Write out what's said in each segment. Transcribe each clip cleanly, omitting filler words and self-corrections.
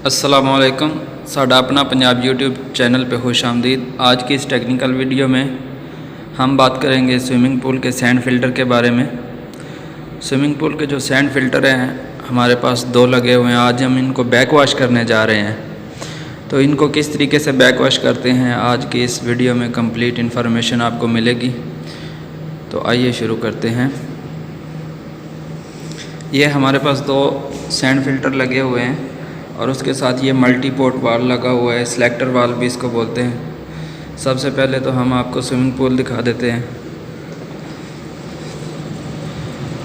अस्सलामुअलैकुम। साडा अपना पंजाब यूट्यूब चैनल पे खुश आमदीद। आज की इस टेक्निकल वीडियो में हम बात करेंगे स्विमिंग पूल के सैंड फ़िल्टर के बारे में। स्विमिंग पूल के जो सैंड फ़िल्टर हैं हमारे पास 2 लगे हुए हैं। आज हम इनको बैक वॉश करने जा रहे हैं। तो इनको किस तरीके से बैक वॉश करते हैं आज की इस वीडियो में कंप्लीट इन्फॉर्मेशन आपको मिलेगी। तो आइए शुरू करते हैं। ये हमारे पास 2 सैंड फ़िल्टर लगे हुए हैं और उसके साथ ये मल्टी पोर्ट वाल्व लगा हुआ है, सिलेक्टर वाल्व भी इसको बोलते हैं। सबसे पहले तो हम आपको स्विमिंग पूल दिखा देते हैं।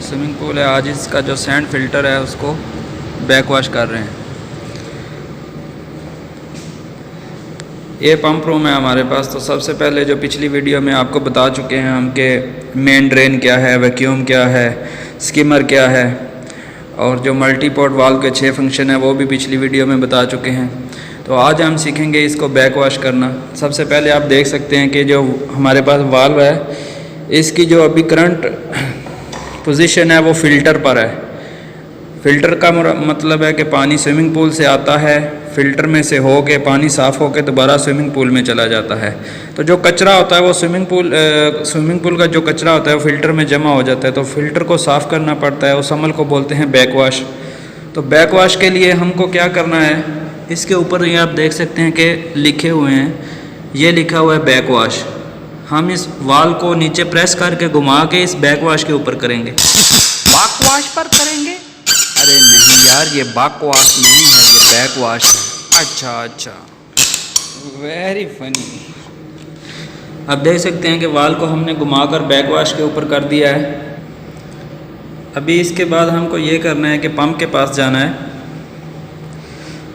स्विमिंग पूल है, आज इसका जो सैंड फ़िल्टर है उसको बैक वॉश कर रहे हैं। ये पंप रूम है हमारे पास। तो सबसे पहले जो पिछली वीडियो में आपको बता चुके हैं हम कि मेन ड्रेन क्या है, वैक्यूम क्या है, स्किमर क्या है और जो मल्टी पोर्ट वाल्व के 6 फंक्शन है वो भी पिछली वीडियो में बता चुके हैं। तो आज हम सीखेंगे इसको बैक वॉश करना। सबसे पहले आप देख सकते हैं कि जो हमारे पास वाल्व है इसकी जो अभी करंट पोजीशन है वो फ़िल्टर पर है। फ़िल्टर का मतलब है कि पानी स्विमिंग पूल से आता है, फ़िल्टर में से हो के पानी साफ़ हो के दोबारा स्विमिंग पूल में चला जाता है। तो जो कचरा होता है वो स्विमिंग पूल का जो कचरा होता है वो फ़िल्टर में जमा हो जाता है। तो फ़िल्टर को साफ़ करना पड़ता है, उस अमल को बोलते हैं बैक वॉश। तो बैक वॉश के लिए हमको क्या करना है, इसके ऊपर ये आप देख सकते हैं कि लिखे हुए हैं, ये लिखा हुआ है बैक वॉश। हम इस वाल को नीचे प्रेस करके घुमा के इस बैक वॉश के ऊपर करेंगे। बैक वॉश पर करेंगे? अरे नहीं यार, ये बैक वॉश नहीं है, ये बैक वॉश है। अच्छा, वेरी फनी। अब देख सकते हैं कि वाल को हमने घुमाकर बैक वॉश के ऊपर कर दिया है। अभी इसके बाद हमको ये करना है कि पंप के पास जाना है।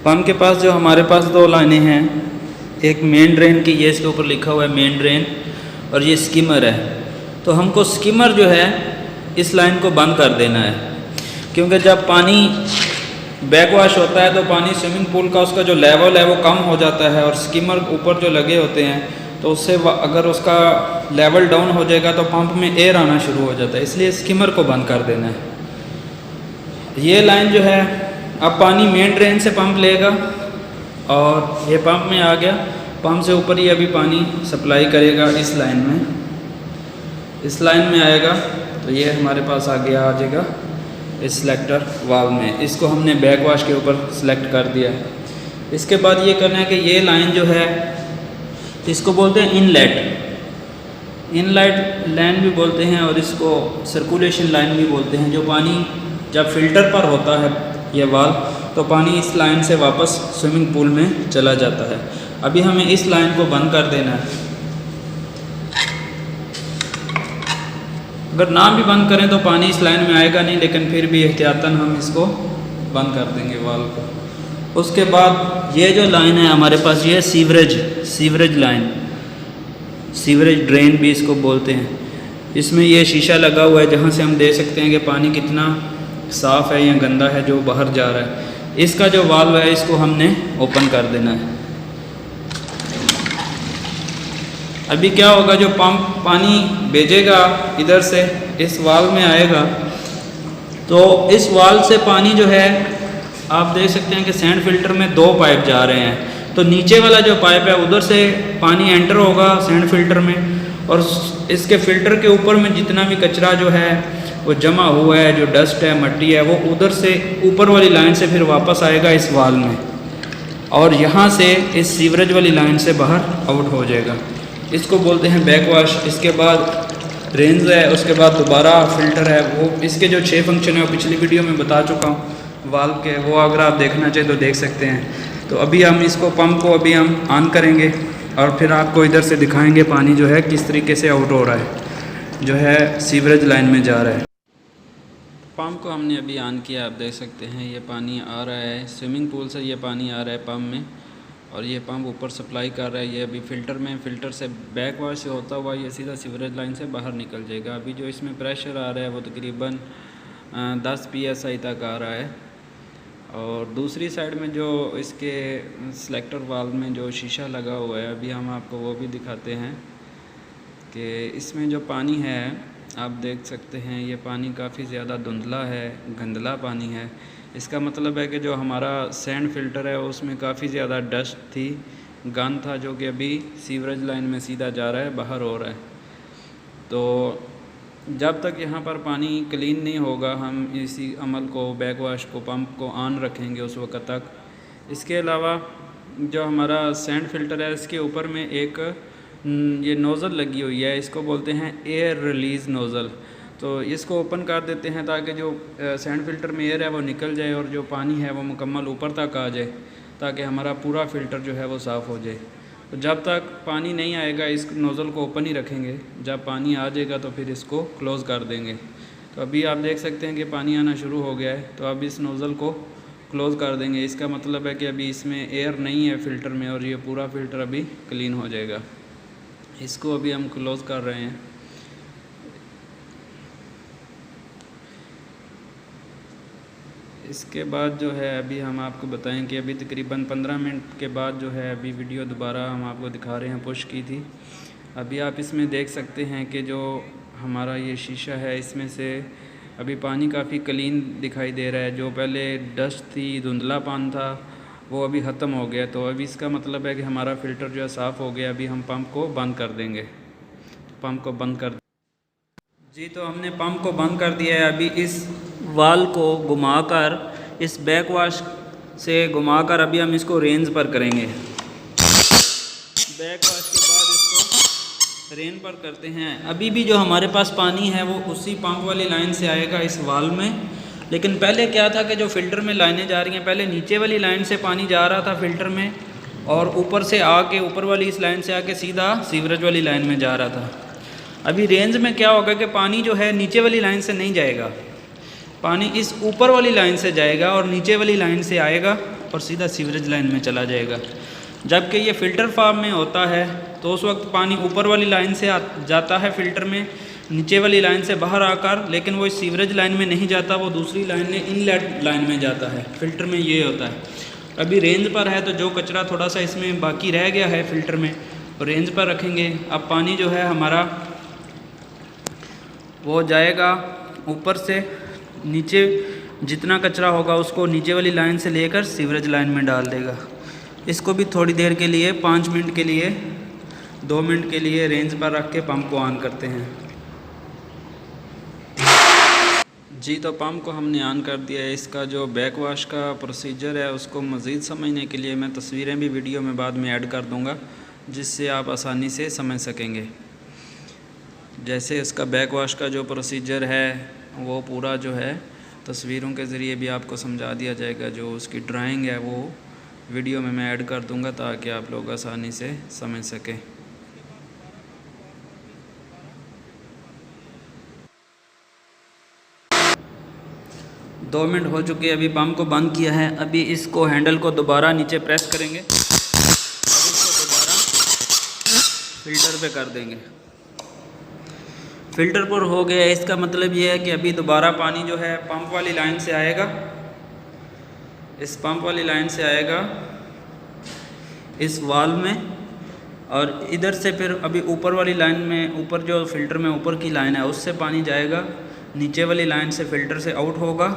पंप के पास जो हमारे पास 2 लाइनें हैं, एक मेन ड्रेन की, ये इसके ऊपर लिखा हुआ है मेन ड्रेन, और ये स्किमर है। तो हमको स्किमर जो है इस लाइन को बंद कर देना है, क्योंकि जब पानी बैक वॉश होता है तो पानी स्विमिंग पूल का उसका जो लेवल है वो कम हो जाता है और स्किमर ऊपर जो लगे होते हैं तो उससे अगर उसका लेवल डाउन हो जाएगा तो पंप में एयर आना शुरू हो जाता है। इसलिए स्किमर को बंद कर देना है। ये लाइन जो है, अब पानी मेन ड्रेन से पंप लेगा और ये पंप में आ गया। पंप से ऊपर ही अभी पानी सप्लाई करेगा इस लाइन में, इस लाइन में आएगा तो ये हमारे पास आ जाएगा इस सिलेक्टर वाल्व में। इसको हमने बैक वॉश के ऊपर सेलेक्ट कर दिया है। इसके बाद ये करना है कि ये लाइन जो है इसको बोलते हैं इनलेट लाइन भी बोलते हैं और इसको सर्कुलेशन लाइन भी बोलते हैं। जो पानी जब फ़िल्टर पर होता है ये वाल्व तो पानी इस लाइन से वापस स्विमिंग पूल में चला जाता है। अभी हमें इस लाइन को बंद कर देना है। अगर ना भी बंद करें तो पानी इस लाइन में आएगा नहीं, लेकिन फिर भी एहतियातन हम इसको बंद कर देंगे वाल्व को। उसके बाद ये जो लाइन है हमारे पास, ये सीवरेज लाइन, सीवरेज ड्रेन भी इसको बोलते हैं। इसमें ये शीशा लगा हुआ है जहाँ से हम देख सकते हैं कि पानी कितना साफ़ है या गंदा है जो बाहर जा रहा है। इसका जो वाल्व है इसको हमने ओपन कर देना है। अभी क्या होगा, जो पंप पानी भेजेगा इधर से इस वाल्व में आएगा तो इस वाल्व से पानी जो है आप देख सकते हैं कि सैंड फ़िल्टर में 2 पाइप जा रहे हैं। तो नीचे वाला जो पाइप है उधर से पानी एंटर होगा सैंड फ़िल्टर में और इसके फ़िल्टर के ऊपर में जितना भी कचरा जो है वो जमा हुआ है, जो डस्ट है, मट्टी है, वो उधर से ऊपर वाली लाइन से फिर वापस आएगा इस वाल्व में और यहाँ से इस सीवरेज वाली लाइन से बाहर आउट हो जाएगा। इसको बोलते हैं बैक वॉश। इसके बाद रेंज है, उसके बाद दोबारा फ़िल्टर है। वो इसके जो 6 फंक्शन है वो पिछली वीडियो में बता चुका हूँ वाल्व के, वो अगर आप देखना चाहें तो देख सकते हैं। तो अभी हम इसको पंप को अभी हम ऑन करेंगे और फिर आपको इधर से दिखाएंगे पानी जो है किस तरीके से आउट हो रहा है, जो है सीवरेज लाइन में जा रहा है। पंप को हमने अभी ऑन किया, आप देख सकते हैं ये पानी आ रहा है स्विमिंग पूल से, ये पानी आ रहा है पंप में और ये पंप ऊपर सप्लाई कर रहा है। ये अभी फ़िल्टर में, फ़िल्टर से बैक वॉश से होता हुआ ये सीधा सीवरेज लाइन से बाहर निकल जाएगा। अभी जो इसमें प्रेशर आ रहा है वो तकरीबन 10 PSI तक आ रहा है। और दूसरी साइड में जो इसके सिलेक्टर वाल्व में जो शीशा लगा हुआ है, अभी हम आपको वो भी दिखाते हैं कि इसमें जो पानी है आप देख सकते हैं ये पानी काफ़ी ज़्यादा धुंधला है, गंदला पानी है। इसका मतलब है कि जो हमारा सैंड फ़िल्टर है उसमें काफ़ी ज़्यादा डस्ट थी, गंद था, जो कि अभी सीवरेज लाइन में सीधा जा रहा है, बाहर हो रहा है। तो जब तक यहाँ पर पानी क्लीन नहीं होगा हम इसी अमल को, बैक वाश को, पंप को ऑन रखेंगे उस वक्त तक। इसके अलावा जो हमारा सैंड फ़िल्टर है इसके ऊपर में एक ये नोज़ल लगी हुई है, इसको बोलते हैं एयर रिलीज़ नोज़ल। तो इसको ओपन कर देते हैं ताकि जो सैंड फ़िल्टर में एयर है वो निकल जाए और जो पानी है वो मुकम्मल ऊपर तक आ जाए, ताकि हमारा पूरा फ़िल्टर जो है वो साफ़ हो जाए। तो जब तक पानी नहीं आएगा इस नोज़ल को ओपन ही रखेंगे, जब पानी आ जाएगा तो फिर इसको क्लोज़ कर देंगे। तो अभी आप देख सकते हैं कि पानी आना शुरू हो गया है, तो अब इस नोज़ल को क्लोज़ कर देंगे। इसका मतलब है कि अभी इसमें एयर नहीं है फ़िल्टर में और ये पूरा फ़िल्टर अभी क्लीन हो जाएगा। इसको अभी हम क्लोज़ कर रहे हैं। इसके बाद जो है अभी हम आपको बताएं कि अभी तकरीबन 15 मिनट के बाद जो है अभी वीडियो दोबारा हम आपको दिखा रहे हैं, पुश की थी। अभी आप इसमें देख सकते हैं कि जो हमारा ये शीशा है इसमें से अभी पानी काफ़ी क्लीन दिखाई दे रहा है। जो पहले डस्ट थी, धुंधलापन था, वो अभी ख़त्म हो गया। तो अभी इसका मतलब है कि हमारा फ़िल्टर जो है साफ़ हो गया। अभी हम पंप को बंद कर देंगे। पंप को बंद कर जी, तो हमने पंप को बंद कर दिया है। अभी इस वाल को घुमाकर, इस बैक वाश से घुमाकर अभी हम इसको रेंज पर करेंगे। बैक वाश के बाद इसको रेन पर करते हैं। अभी भी जो हमारे पास पानी है वो उसी पंप वाली लाइन से आएगा इस वाल में। लेकिन पहले क्या था कि जो फ़िल्टर में लाइनें जा रही हैं, पहले नीचे वाली लाइन से पानी जा रहा था फ़िल्टर में और ऊपर से आके, ऊपर वाली इस लाइन से आके सीधा सीवरेज वाली लाइन में जा रहा था। अभी रेंज में क्या होगा कि पानी जो है नीचे वाली लाइन से नहीं जाएगा, पानी इस ऊपर वाली लाइन से जाएगा और नीचे वाली लाइन से आएगा और सीधा सीवरेज लाइन में चला जाएगा। जबकि ये फ़िल्टर फार्म में होता है तो उस वक्त पानी ऊपर वाली लाइन से जाता है फ़िल्टर में, नीचे वाली लाइन से बाहर आकर, लेकिन वो इस सीवरेज लाइन में नहीं जाता, वो दूसरी लाइन में, इनलेट लाइन में जाता है। फ़िल्टर में ये होता है। अभी रेंज पर है तो जो कचरा थोड़ा सा इसमें बाकी रह गया है फ़िल्टर में, रेंज पर रखेंगे। अब पानी जो है हमारा वो जाएगा ऊपर से नीचे, जितना कचरा होगा उसको नीचे वाली लाइन से लेकर सीवरेज लाइन में डाल देगा। इसको भी थोड़ी देर के लिए, 5 मिनट के लिए, 2 मिनट के लिए रेंज पर रख के पंप को ऑन करते हैं। जी, तो पंप को हमने ऑन कर दिया है। इसका जो बैक वाश का प्रोसीजर है उसको मज़ीद समझने के लिए मैं तस्वीरें भी वीडियो में बाद में ऐड कर दूंगा, जिससे आप आसानी से समझ सकेंगे। जैसे इसका बैक वाश का जो प्रोसीजर है वो पूरा जो है तस्वीरों के ज़रिए भी आपको समझा दिया जाएगा। जो उसकी ड्राइंग है वो वीडियो में मैं ऐड कर दूंगा ताकि आप लोग आसानी से समझ सकें। दो मिनट हो चुके हैं, अभी पंप को बंद किया है। अभी इसको हैंडल को दोबारा नीचे प्रेस करेंगे और इसको दोबारा फ़िल्टर पे कर देंगे। फ़िल्टर पर हो गया। इसका मतलब ये है कि अभी दोबारा पानी जो है पंप वाली लाइन से आएगा, इस पंप वाली लाइन से आएगा इस वाल में, और इधर से फिर अभी ऊपर वाली लाइन में, ऊपर जो फ़िल्टर में ऊपर की लाइन है उससे पानी जाएगा, नीचे वाली लाइन से फ़िल्टर से आउट होगा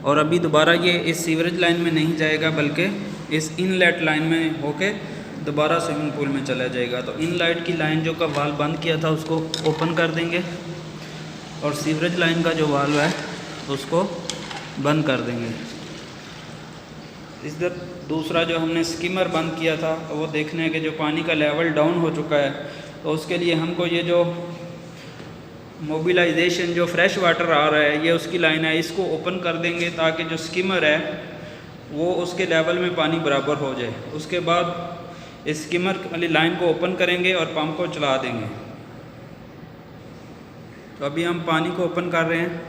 और अभी दोबारा ये इस सीवरेज लाइन में नहीं जाएगा बल्कि इस इनलेट लाइन में होके दोबारा स्विमिंग पूल में चला जाएगा। तो इनलेट की लाइन जो का वाल्व बंद किया था उसको ओपन कर देंगे और सीवरेज लाइन का जो वाल्व है उसको बंद कर देंगे। इधर दूसरा जो हमने स्किमर बंद किया था तो वो देखने है कि जो पानी का लेवल डाउन हो चुका है, तो उसके लिए हमको ये जो मोबिलाइजेशन, जो फ्रेश वाटर आ रहा है, ये उसकी लाइन है, इसको ओपन कर देंगे ताकि जो स्किमर है वो उसके लेवल में पानी बराबर हो जाए। उसके बाद इस स्किमर वाली लाइन को ओपन करेंगे और पंप को चला देंगे। तो अभी हम पानी को ओपन कर रहे हैं।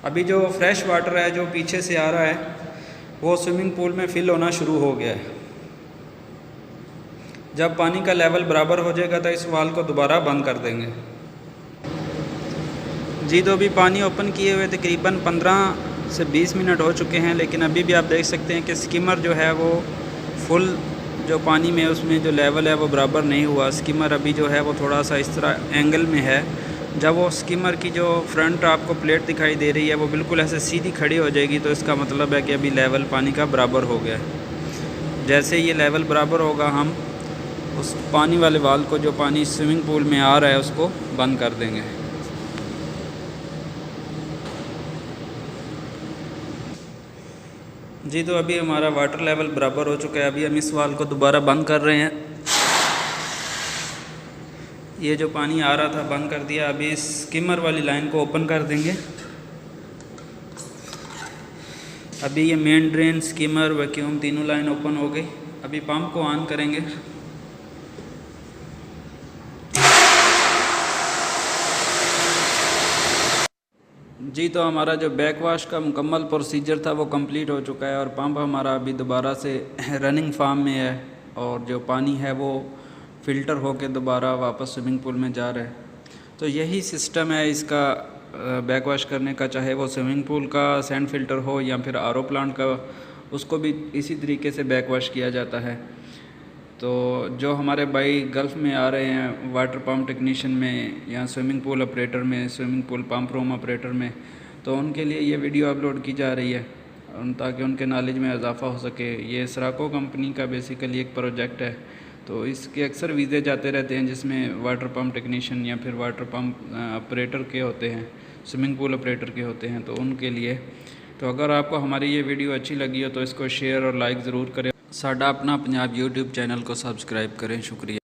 अभी जो फ्रेश वाटर है जो पीछे से आ रहा है वो स्विमिंग पूल में फिल होना शुरू हो गया है। जब पानी का लेवल बराबर हो जाएगा तो इस वाल को दोबारा बंद कर देंगे। जी, तो अभी पानी ओपन किए हुए तकरीबन 15 से 20 मिनट हो चुके हैं, लेकिन अभी भी आप देख सकते हैं कि स्किमर जो है वो फुल जो पानी में उसमें जो लेवल है वो बराबर नहीं हुआ। स्किमर अभी जो है वो थोड़ा सा इस तरह एंगल में है, जब वो स्कीमर की जो फ्रंट आपको प्लेट दिखाई दे रही है वो बिल्कुल ऐसे सीधी खड़ी हो जाएगी, तो इसका मतलब है कि अभी लेवल पानी का बराबर हो गया है। जैसे ये लेवल बराबर होगा, हम उस पानी वाले वाल को, जो पानी स्विमिंग पूल में आ रहा है, उसको बंद कर देंगे। जी, तो अभी हमारा वाटर लेवल बराबर हो चुका है। अभी हम इस वाल को दोबारा बंद कर रहे हैं। ये जो पानी आ रहा था बंद कर दिया। अभी इस स्किमर वाली लाइन को ओपन कर देंगे। अभी ये मेन ड्रेन, स्किमर, वैक्यूम तीनों लाइन ओपन हो गई। अभी पंप को ऑन करेंगे। जी, तो हमारा जो बैक वाश का मुकम्मल प्रोसीजर था वो कंप्लीट हो चुका है और पंप हमारा अभी दोबारा से रनिंग फार्म में है और जो पानी है वो फ़िल्टर होकर दोबारा वापस स्विमिंग पूल में जा रहा है। तो यही सिस्टम है इसका बैक वाश करने का, चाहे वो स्विमिंग पूल का सैंड फ़िल्टर हो या फिर आरओ प्लांट का, उसको भी इसी तरीके से बैक वाश किया जाता है। तो जो हमारे भाई गल्फ़ में आ रहे हैं वाटर पम्प टेक्नीशियन में या स्विमिंग पूल ऑपरेटर में, swimming pool pump room operator में, तो उनके लिए ये वीडियो अपलोड की जा रही है ताकि उनके नॉलेज में इजाफ़ा हो सके। ये सराको कंपनी का बेसिकली एक प्रोजेक्ट है, तो इसके अक्सर वीज़े जाते रहते हैं जिसमें वाटर पम्प टेक्नीशियन या फिर वाटर पम्प ऑपरेटर के होते हैं, स्विमिंग पूल ऑपरेटर के होते हैं, तो उनके लिए। तो अगर आपको हमारी ये वीडियो अच्छी लगी हो तो इसको शेयर और लाइक ज़रूर करें। साडा अपना पंजाब यूट्यूब चैनल को सब्सक्राइब करें। शुक्रिया।